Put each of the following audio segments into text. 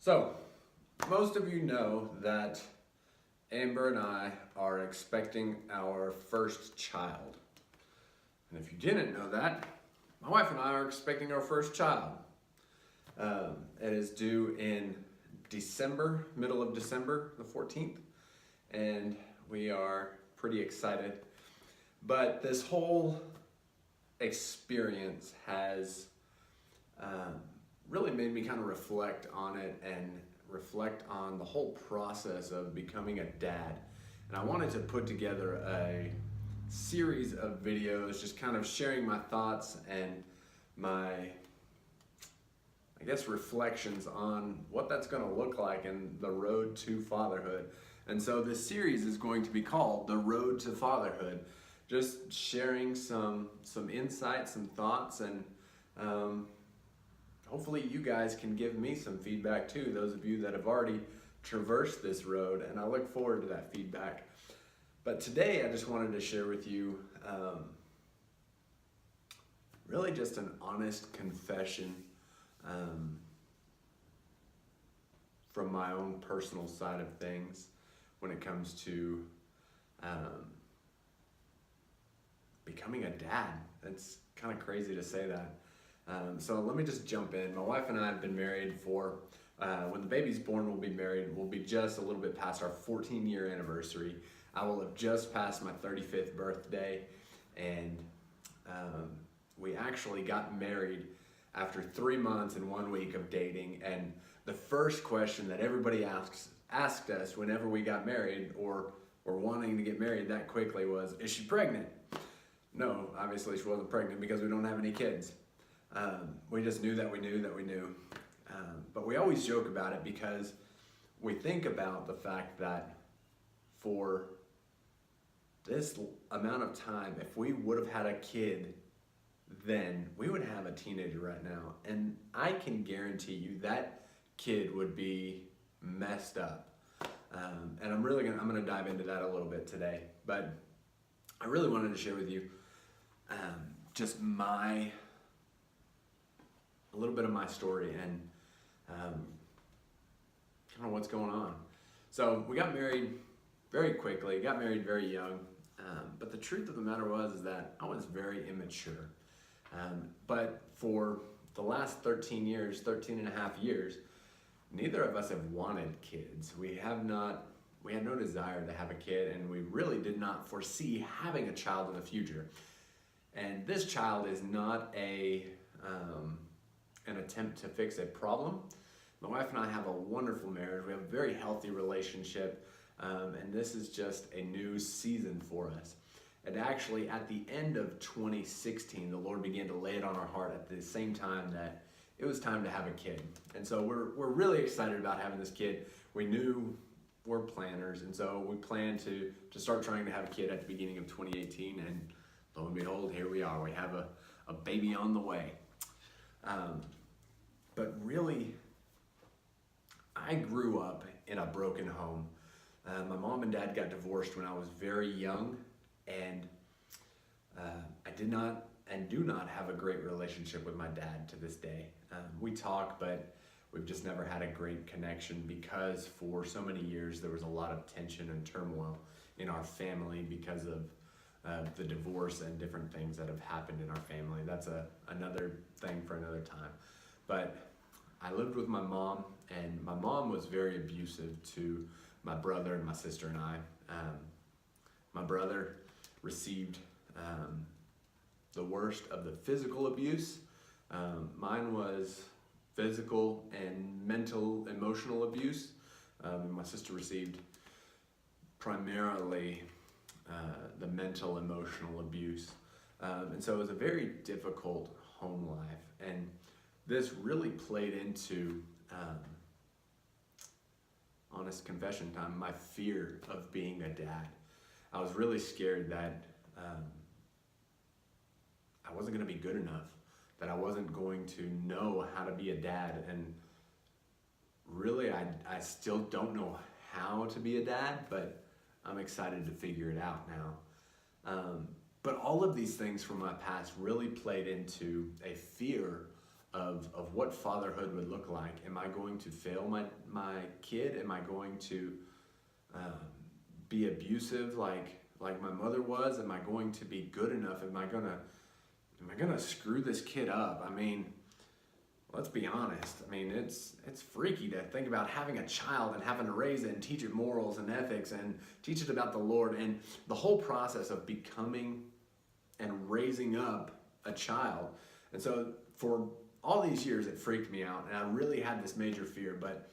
So, most of you know that Amber and I are expecting our first child. And if you didn't know that, my wife and I are expecting our first child. It is due in December, middle of December, the 14th, and we are pretty excited. But this whole experience has really made me kind of reflect on it and reflect on the whole process of becoming a dad. And I wanted to put together a series of videos just kind of sharing my thoughts and my, I guess, reflections on what that's going to look like in the road to fatherhood. And so this series is going to be called The Road to Fatherhood, just sharing some insights, some thoughts, and hopefully you guys can give me some feedback too, those of you that have already traversed this road, and I look forward to that feedback. But today I just wanted to share with you really just an honest confession from my own personal side of things when it comes to becoming a dad. It's kind of crazy to say that. So let me just jump in. My wife and I have been married for, when the baby's born, we'll be married. We'll be just a little bit past our 14-year anniversary. I will have just passed my 35th birthday, and we actually got married after 3 months and 1 week of dating. And the first question that everybody asked us whenever we got married or were wanting to get married that quickly was, is she pregnant? No, obviously she wasn't pregnant because we don't have any kids. We just knew that we knew that we knew. But we always joke about it because we think about the fact that for this amount of time, if we would have had a kid then, we would have a teenager right now. And I can guarantee you that kid would be messed up. And I'm gonna dive into that a little bit today. But I really wanted to share with you just a little bit of my story and kind of what's going on. So we got married very quickly, got married very young, but the truth of the matter is that I was very immature. But for the last 13 and a half years, neither of us have wanted kids. We had no desire to have a kid, and we really did not foresee having a child in the future. And this child is not an attempt to fix a problem. My wife and I have a wonderful marriage. We have a very healthy relationship, and this is just a new season for us. And actually, at the end of 2016, the Lord began to lay it on our heart at the same time that it was time to have a kid. And so we're really excited about having this kid. We knew we're planners, and so we planned to start trying to have a kid at the beginning of 2018, and lo and behold, here we are. We have a baby on the way. But really, I grew up in a broken home. My mom and dad got divorced when I was very young, and I did not and do not have a great relationship with my dad to this day. We talk, but we've just never had a great connection because for so many years there was a lot of tension and turmoil in our family because of the divorce and different things that have happened in our family. That's another thing for another time. But I lived with my mom, and my mom was very abusive to my brother and my sister and I. My brother received the worst of the physical abuse. Mine was physical and mental, emotional abuse. My sister received primarily the mental, emotional abuse. And so it was a very difficult home life. And this really played into, honest confession time, my fear of being a dad. I was really scared that I wasn't going to be good enough, that I wasn't going to know how to be a dad. And really, I still don't know how to be a dad, but I'm excited to figure it out now. But all of these things from my past really played into a fear of what fatherhood would look like. Am I going to fail my kid? Am I going to be abusive like my mother was? Am I going to be good enough? Am I gonna screw this kid up? I mean, let's be honest. I mean, it's freaky to think about having a child and having to raise it and teach it morals and ethics and teach it about the Lord, and the whole process of becoming and raising up a child. And so for all these years, it freaked me out, and I really had this major fear, but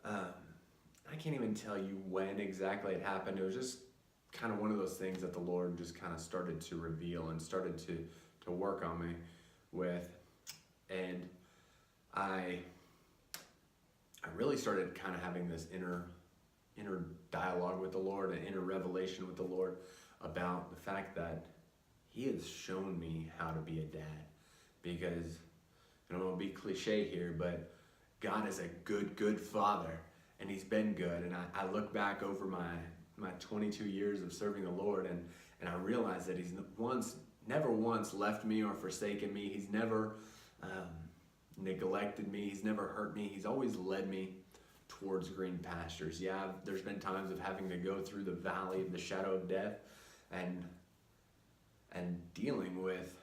I can't even tell you when exactly it happened. It was just kind of one of those things that the Lord just kind of started to reveal and started to work on me with. And I really started kind of having this inner dialogue with the Lord, an inner revelation with the Lord about the fact that He has shown me how to be a dad. Because, I don't want to be cliche here, but God is a good father, and He's been good. And I look back over my 22 years of serving the Lord, and I realize that He's never once left me or forsaken me. He's never neglected me. He's never hurt me. He's always led me towards green pastures. Yeah, there's been times of having to go through the valley of the shadow of death and dealing with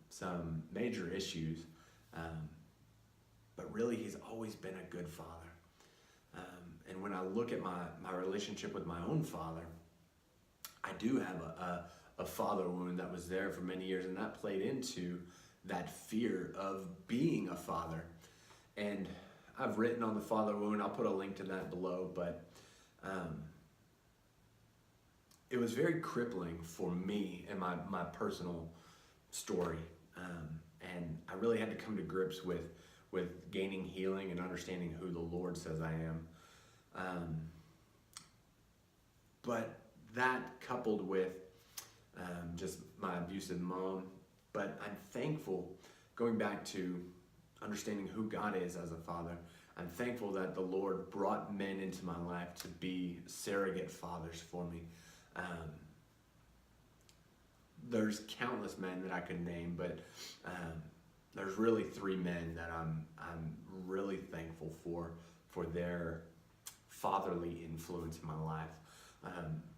some major issues. But really, He's always been a good father. And when I look at my relationship with my own father, I do have a father wound that was there for many years, and that played into that fear of being a father. And I've written on the father wound. I'll put a link to that below, but it was very crippling for me and my personal story. And I really had to come to grips with gaining healing and understanding who the Lord says I am. But that coupled with just my abusive mom, but I'm thankful, going back to understanding who God is as a father, I'm thankful that the Lord brought men into my life to be surrogate fathers for me. There's countless men that I could name, but there's really three men that I'm really thankful for their fatherly influence in my life.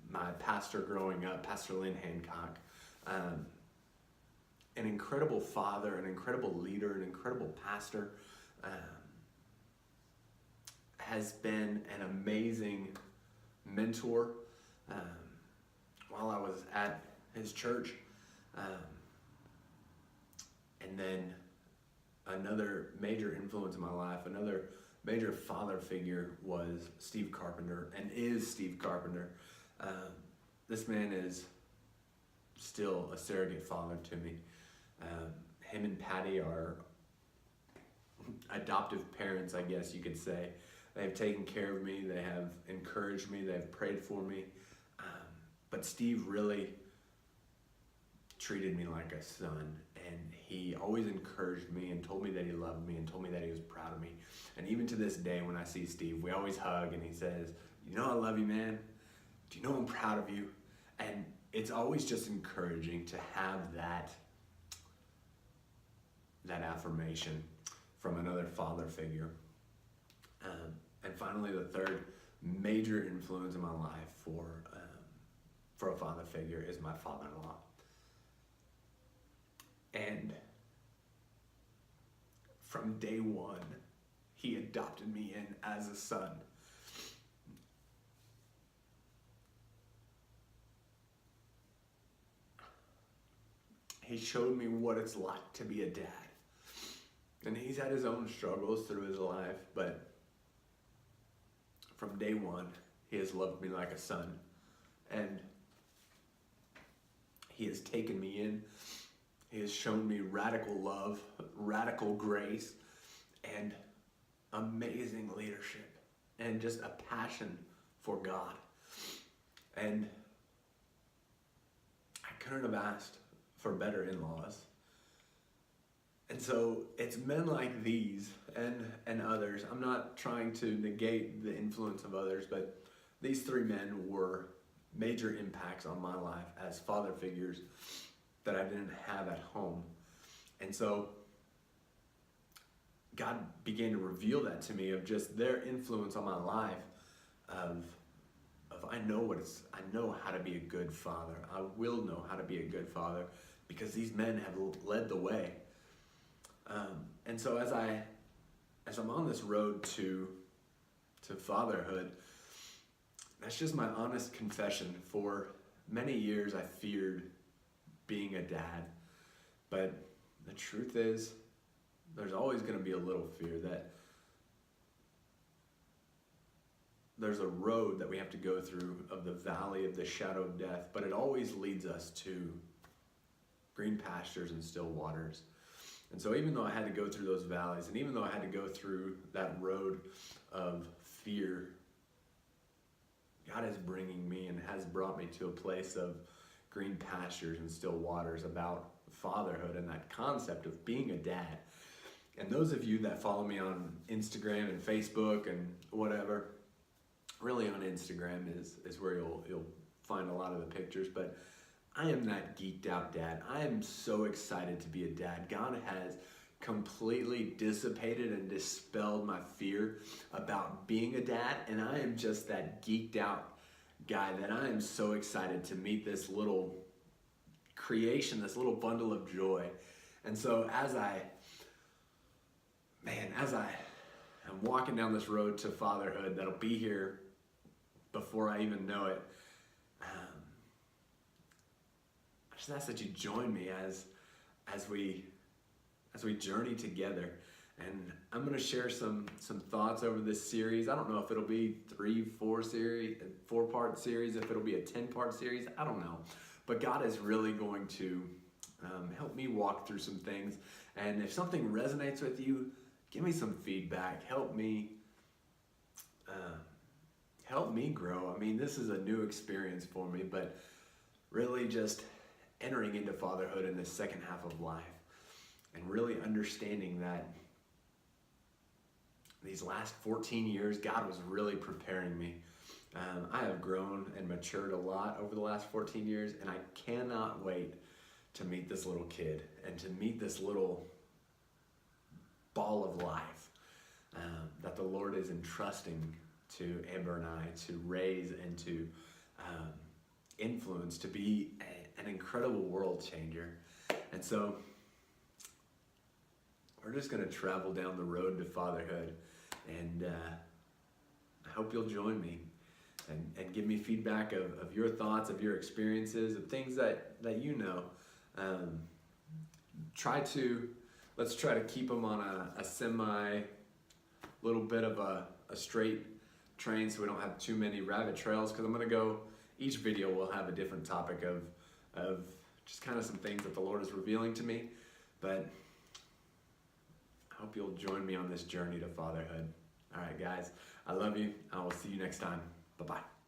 My pastor growing up, Pastor Lynn Hancock, an incredible father, an incredible leader, an incredible pastor, has been an amazing mentor. While I was at his church, and then another major influence in my life, another major father figure was Steve Carpenter, and is Steve Carpenter. This man is still a surrogate father to me. Him and Patty are adoptive parents, I guess you could say. They've taken care of me, they have encouraged me, they've prayed for me. But Steve really treated me like a son, and he always encouraged me and told me that he loved me and told me that he was proud of me. And even to this day, when I see Steve, we always hug, and he says, "You know I love you, man. Do you know I'm proud of you?" And it's always just encouraging to have that affirmation from another father figure. And finally, the third major influence in my life for a father figure is my father-in-law. And from day one, he adopted me in as a son. He showed me what it's like to be a dad. And he's had his own struggles through his life, but from day one, he has loved me like a son. And he has taken me in. He has shown me radical love, radical grace, and amazing leadership, and just a passion for God. And I couldn't have asked for better in-laws. And so it's men like these and others. I'm not trying to negate the influence of others, but these three men were major impacts on my life as father figures that I didn't have at home. And so God began to reveal that to me, of just their influence on my life, of I know how to be a good father. I will know how to be a good father because these men have led the way. And so as I'm on this road to fatherhood, that's just my honest confession. For many years I feared being a dad, but the truth is there's always going to be a little fear that there's a road that we have to go through of the valley of the shadow of death, but it always leads us to green pastures and still waters. And so even though I had to go through those valleys, and even though I had to go through that road of fear, God is bringing me and has brought me to a place of green pastures and still waters about fatherhood and that concept of being a dad. And those of you that follow me on Instagram and Facebook and whatever, really on Instagram is where you'll find a lot of the pictures, but I am that geeked out dad. I am so excited to be a dad. God has completely dissipated and dispelled my fear about being a dad, and I am just that geeked out guy that I am so excited to meet this little creation, this little bundle of joy. And so as I am walking down this road to fatherhood that'll be here before I even know it, I just ask that you join me as we journey together. And I'm going to share some thoughts over this series. I don't know if it'll be 4-part series, if it'll be a 10-part series. I don't know. But God is really going to help me walk through some things. And if something resonates with you, give me some feedback. Help me grow. I mean, this is a new experience for me, but really just entering into fatherhood in this second half of life and really understanding that these last 14 years, God was really preparing me. I have grown and matured a lot over the last 14 years, and I cannot wait to meet this little kid and to meet this little ball of life that the Lord is entrusting to Amber and I to raise and to influence, to be an incredible world changer. And so we're just going to travel down the road to fatherhood, and I hope you'll join me and give me feedback of your thoughts, of your experiences, of things that you know. Let's try to keep them on a little bit of a straight train, so we don't have too many rabbit trails, because I'm going to go, each video will have a different topic of just kind of some things that the Lord is revealing to me. But I hope you'll join me on this journey to fatherhood. All right, guys, I love you. I will see you next time. Bye-bye.